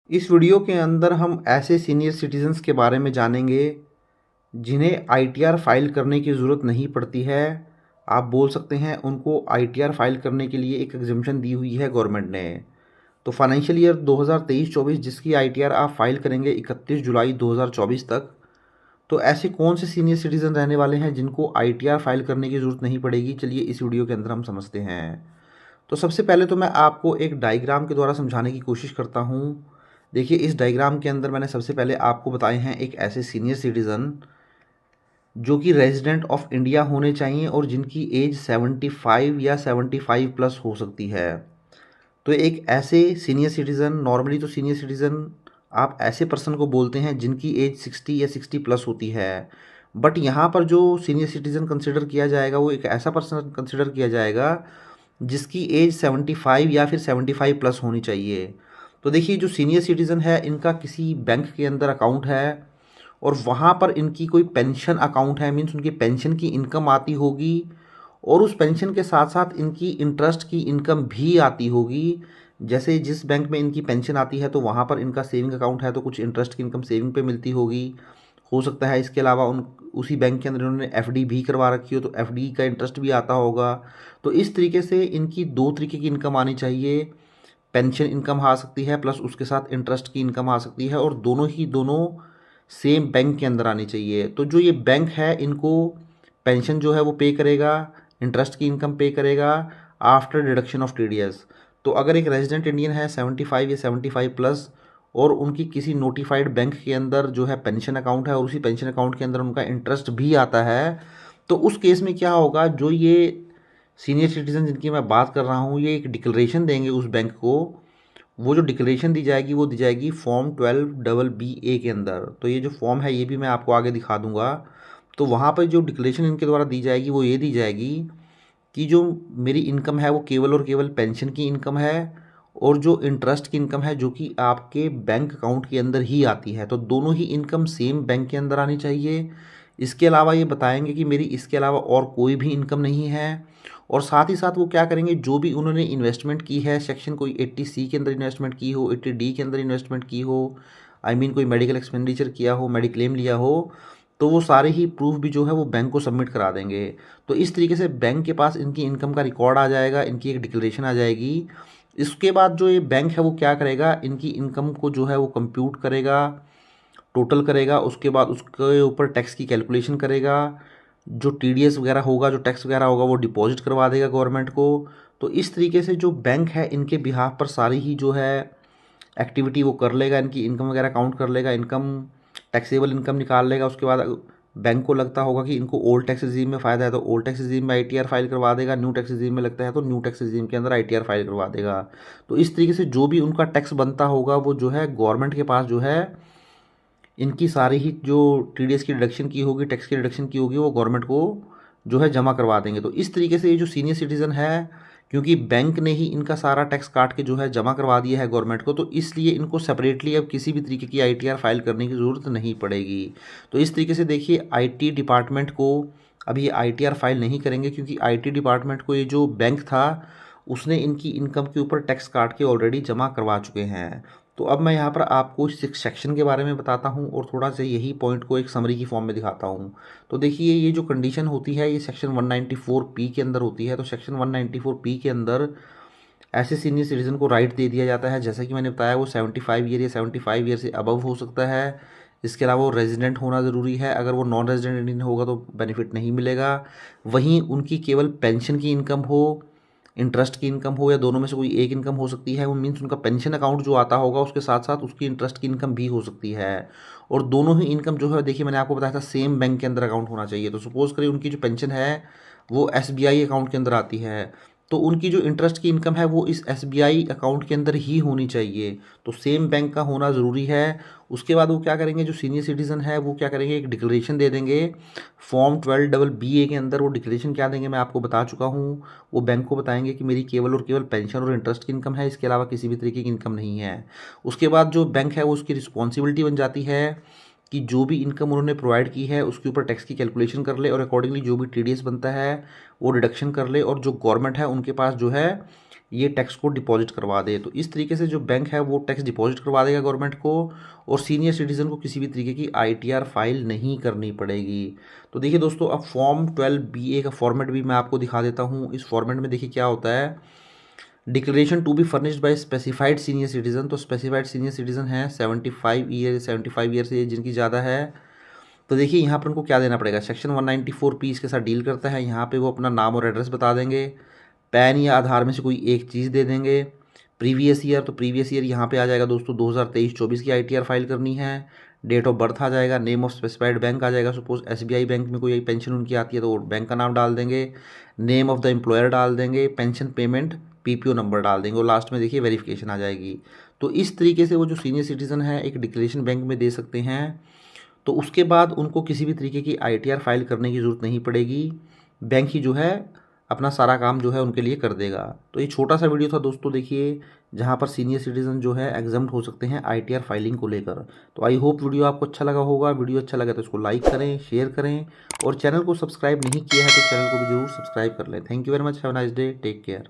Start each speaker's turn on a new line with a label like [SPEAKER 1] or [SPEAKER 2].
[SPEAKER 1] इस वीडियो के अंदर हम ऐसे सीनियर सिटीजन्स के बारे में जानेंगे जिन्हें आईटीआर फाइल करने की ज़रूरत नहीं पड़ती है। आप बोल सकते हैं उनको आईटीआर फाइल करने के लिए एक एग्जम्पशन दी हुई है गवर्नमेंट ने। तो फाइनेंशियल ईयर 2023-24 जिसकी आईटीआर आप फाइल करेंगे 31 जुलाई 2024 तक, तो ऐसे कौन से सीनियर सिटीज़न रहने वाले हैं जिनको आईटीआर फाइल करने की ज़रूरत नहीं पड़ेगी, चलिए इस वीडियो के अंदर हम समझते हैं। तो सबसे पहले तो मैं आपको एक डायग्राम के द्वारा समझाने की कोशिश करता हूँ। देखिए, इस डायग्राम के अंदर मैंने सबसे पहले आपको बताए हैं एक ऐसे सीनियर सिटीज़न जो कि रेजिडेंट ऑफ इंडिया होने चाहिए और जिनकी एज 75 या 75 प्लस हो सकती है। तो एक ऐसे सीनियर सिटीज़न, नॉर्मली तो सीनियर सिटीज़न आप ऐसे पर्सन को बोलते हैं जिनकी एज 60 या 60 प्लस होती है। बट यहाँ पर जो सीनियर सिटीज़न कंसिडर किया जाएगा वो एक ऐसा पर्सन कंसिडर किया जाएगा जिसकी एज 75 या फिर 75 प्लस होनी चाहिए। तो देखिए, जो सीनियर सिटीज़न है इनका किसी बैंक के अंदर अकाउंट है और वहाँ पर इनकी कोई पेंशन अकाउंट है, मीन्स उनकी पेंशन की इनकम आती होगी और उस पेंशन के साथ साथ इनकी इंटरेस्ट की इनकम भी आती होगी। जैसे जिस बैंक में इनकी पेंशन आती है तो वहाँ पर इनका सेविंग अकाउंट है तो कुछ इंटरेस्ट की इनकम सेविंग पे मिलती होगी, हो सकता है। इसके अलावा उन उसी बैंक के अंदर इन्होंने एफडी भी करवा रखी हो तो एफडी का इंटरेस्ट भी आता होगा। तो इस तरीके से इनकी दो तरीके की इनकम आनी चाहिए। पेंशन इनकम आ सकती है प्लस उसके साथ इंटरेस्ट की इनकम आ सकती है और दोनों सेम बैंक के अंदर आनी चाहिए। तो जो ये बैंक है इनको पेंशन जो है वो पे करेगा, इंटरेस्ट की इनकम पे करेगा आफ्टर डिडक्शन ऑफ टीडीएस। तो अगर एक रेजिडेंट इंडियन है 75 या 75 प्लस और उनकी किसी नोटिफाइड बैंक के अंदर जो है पेंशन अकाउंट है और उसी पेंशन अकाउंट के अंदर उनका इंटरेस्ट भी आता है, तो उस केस में क्या होगा, जो ये सीनियर सिटीजन जिनकी मैं बात कर रहा हूँ ये एक डिक्लेरेशन देंगे उस बैंक को। वो जो डिक्लेरेशन दी जाएगी वो दी जाएगी फॉर्म 12BB के अंदर। तो ये जो फॉर्म है ये भी मैं आपको आगे दिखा दूंगा। तो वहाँ पर जो डिक्लेरेशन इनके द्वारा दी जाएगी वो ये दी जाएगी कि जो मेरी इनकम है वो केवल और केवल पेंशन की इनकम है और जो इंटरेस्ट की इनकम है जो कि आपके बैंक अकाउंट के अंदर ही आती है। तो दोनों ही इनकम सेम बैंक के अंदर आनी चाहिए। इसके अलावा ये बताएंगे कि मेरी इसके अलावा और कोई भी इनकम नहीं है। और साथ ही साथ वो क्या करेंगे, जो भी उन्होंने इन्वेस्टमेंट की है, सेक्शन कोई 80C के अंदर इन्वेस्टमेंट की हो, 80D के अंदर इन्वेस्टमेंट की हो, कोई मेडिकल एक्सपेंडिचर किया हो, मेडिक्लेम लिया हो, तो वो सारे ही प्रूफ भी जो है वो बैंक को सबमिट करा देंगे। तो इस तरीके से बैंक के पास इनकी इनकम का रिकॉर्ड आ जाएगा, इनकी एक डिक्लेरेशन आ जाएगी। इसके बाद जो ये बैंक है वो क्या करेगा, इनकी इनकम को जो है वो कंप्यूट करेगा, टोटल करेगा, उसके बाद उसके ऊपर टैक्स की कैलकुलेशन करेगा। जो टीडीएस वगैरह होगा, जो टैक्स वगैरह होगा वो डिपॉजिट करवा देगा गवर्नमेंट को। तो इस तरीके से जो बैंक है इनके बिहाफ पर सारी ही जो है एक्टिविटी वो कर लेगा, इनकी इनकम वगैरह काउंट कर लेगा, इनकम टैक्सेबल इनकम निकाल लेगा। उसके बाद बैंक को लगता होगा कि इनको ओल्ड टैक्स रिजीम में फ़ायदा है तो ओल्ड टैक्स रिजीम में आईटीआर फाइल करवा देगा, न्यू टैक्स रिजीम में लगता है तो न्यू टैक्स रिजीम के अंदर आईटीआर फाइल करवा देगा। तो इस तरीके से जो भी उनका टैक्स बनता होगा वो जो है गवर्नमेंट के पास जो है इनकी सारी ही जो टीडीएस की डिडक्शन की होगी, टैक्स की डिडक्शन की होगी, वो गवर्नमेंट को जो है जमा करवा देंगे। तो इस तरीके से ये जो सीनियर सिटीज़न है, क्योंकि बैंक ने ही इनका सारा टैक्स काट के जो है जमा करवा दिया है गवर्नमेंट को, तो इसलिए इनको सेपरेटली अब किसी भी तरीके की आईटीआर फाइल करने की ज़रूरत नहीं पड़ेगी। तो इस तरीके से देखिए, आईटी डिपार्टमेंट को अब ये आईटीआर फाइल नहीं करेंगे क्योंकि आईटी डिपार्टमेंट को ये जो बैंक था उसने इनकी इनकम के ऊपर टैक्स काट के ऑलरेडी जमा करवा चुके हैं। तो अब मैं यहाँ पर आपको इस सेक्शन के बारे में बताता हूँ और थोड़ा सा यही पॉइंट को एक समरी की फॉर्म में दिखाता हूँ। तो देखिए, ये जो कंडीशन होती है ये सेक्शन 194P के अंदर होती है। तो सेक्शन 194P के अंदर ऐसे सीनियर सिटीजन को राइट दे दिया जाता है, जैसा कि मैंने बताया, वो 75 ईयर या 75 ईयर से अबव हो सकता है। इसके अलावा वो रेजिडेंट होना ज़रूरी है, अगर वो नॉन रेजिडेंट इंडियन होगा तो बेनिफिट नहीं मिलेगा। वहीं उनकी केवल पेंशन की इनकम हो, इंटरेस्ट की इनकम हो, या दोनों में से कोई एक इनकम हो सकती है। वो मीन्स उनका पेंशन अकाउंट जो आता होगा उसके साथ साथ उसकी इंटरेस्ट की इनकम भी हो सकती है। और दोनों ही इनकम जो है, देखिए मैंने आपको बताया था सेम बैंक के अंदर अकाउंट होना चाहिए। तो सपोज़ करिए उनकी जो पेंशन है वो एसबीआई अकाउंट के अंदर आती है, तो उनकी जो इंटरेस्ट की इनकम है वो इस एसबीआई अकाउंट के अंदर ही होनी चाहिए। तो सेम बैंक का होना ज़रूरी है। उसके बाद वो क्या करेंगे, जो सीनियर सिटीज़न है वो क्या करेंगे, एक डिक्लेरेशन दे देंगे फॉर्म 12BB के अंदर। वो डिक्लेरेशन क्या देंगे मैं आपको बता चुका हूँ। वो बैंक को बताएंगे कि मेरी केवल और केवल पेंशन और इंटरेस्ट की इनकम है, इसके अलावा किसी भी तरीके की इनकम नहीं है। उसके बाद जो बैंक है वो उसकी रिस्पॉन्सिबिलिटी बन जाती है कि जो भी इनकम उन्होंने प्रोवाइड की है उसके ऊपर टैक्स की कैलकुलेशन कर ले और अकॉर्डिंगली जो भी टीडीएस बनता है वो डिडक्शन कर ले, और जो गवर्नमेंट है उनके पास जो है ये टैक्स को डिपॉजिट करवा दे। तो इस तरीके से जो बैंक है वो टैक्स डिपॉजिट करवा देगा गवर्नमेंट को, और सीनियर सिटीज़न को किसी भी तरीके की ITR फाइल नहीं करनी पड़ेगी। तो देखिए दोस्तों, अब फॉर्म 12BA का फॉर्मेट भी मैं आपको दिखा देता हूँ। इस फॉर्मेट में देखिए क्या होता है, declaration to be furnished by specified senior citizen. तो स्पेसिफाइड सीनियर सिटीज़न है 75 ईयर से जिनकी ज़्यादा है। तो देखिए यहाँ पर उनको क्या देना पड़ेगा, सेक्शन 194P इसके साथ डील करता है। यहाँ पे वो अपना नाम और एड्रेस बता देंगे, पैन या आधार में से कोई एक चीज़ दे देंगे। प्रीवियस ईयर, तो प्रीवियस ईयर यहाँ पे आ जाएगा दोस्तों 2023-24 की ITR फाइल करनी है। डेट ऑफ बर्थ आ जाएगा, नेम ऑफ स्पेसिफाइड बैंक आ जाएगा, सपोज SBI बैंक में कोई पेंशन उनकी आती है तो बैंक का नाम डाल देंगे, नेम ऑफ द एम्प्लॉयर डाल देंगे, पेंशन पेमेंट PPO नंबर डाल देंगे, और लास्ट में देखिए वेरिफिकेशन आ जाएगी। तो इस तरीके से वो जो सीनियर सिटीज़न है एक डिक्लेरेशन बैंक में दे सकते हैं। तो उसके बाद उनको किसी भी तरीके की ITR फाइल करने की ज़रूरत नहीं पड़ेगी, बैंक ही जो है अपना सारा काम जो है उनके लिए कर देगा। तो ये छोटा सा वीडियो था दोस्तों, देखिए जहाँ पर सीनियर सिटीज़न जो है एग्जम्प्ट हो सकते हैं ITR फाइलिंग को लेकर। तो आई होप वीडियो आपको अच्छा लगा होगा। वीडियो अच्छा लगा तो इसको लाइक करें, शेयर करें, और चैनल को सब्सक्राइब नहीं किया है तो चैनल को भी जरूर सब्सक्राइब कर लें। Thank you very much, have a nice day, take care.